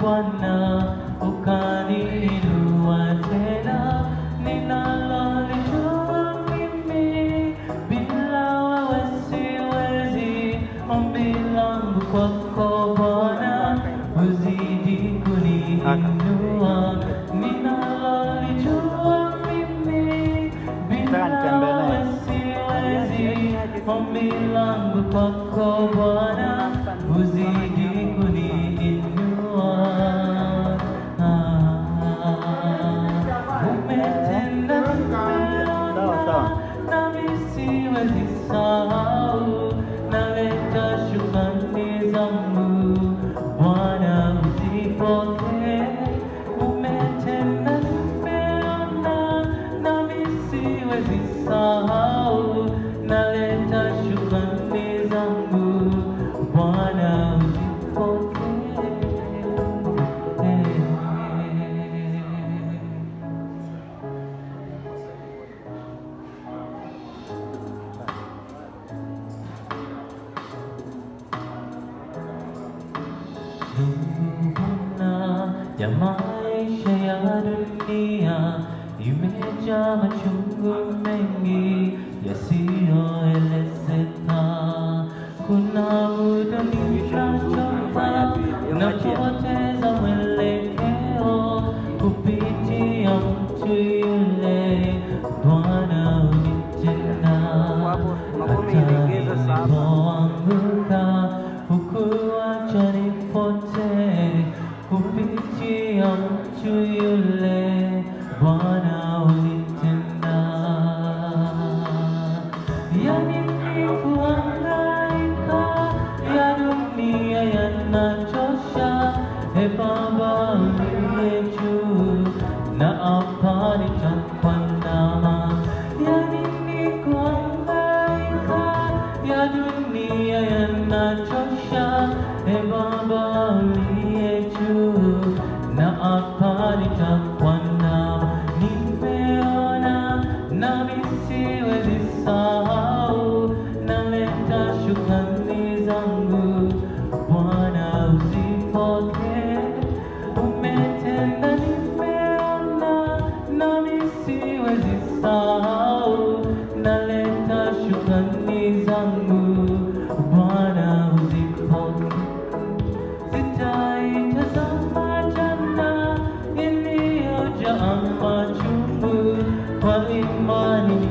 Bwana ukaniinua tena, ninalolijua mimi bila wewe siwezi. Ombi langu kwako Bwana, uzidi kuniinua, ninalolijua mimi bila wewe siwezi. Ombi langu kwako Bwana, uzidi kuniinua. Umetenda nimeona, nami siwezi sahau, naleta shukrani zangu Bwana, uzipokee. Umetenda nimeona, nami siwezi sahau, naleta shukrani zangu Bwana, uzipokee. Dhuluma ya maisha ya dunia imejaa machungu mengi yasiyoelezeka. Kuna muda ninachoka, napoteza mwelekeo kupitia mtu yule. Bwana unitenda, hata nilipoanguka hukuacha nipotee kupitia mtu yule. Bwana unitenda, yani kuhangaika ya dunia yanachosha. E Baba uliye juu, na hapa nitakuandama. Yani kuhangaika ya dunia yanachosha. E Baba uliye juu, na hapa nitakuandama. Nimeona nami siwezi sahau, naleta shukrani zangu Bwana, uzipokee. Umetenda nimeona, nami siwezi sahau, naleta shukrani zangu Bwana, uzipokee. Sitaitazama jana iliyojaa machungu, kwa imani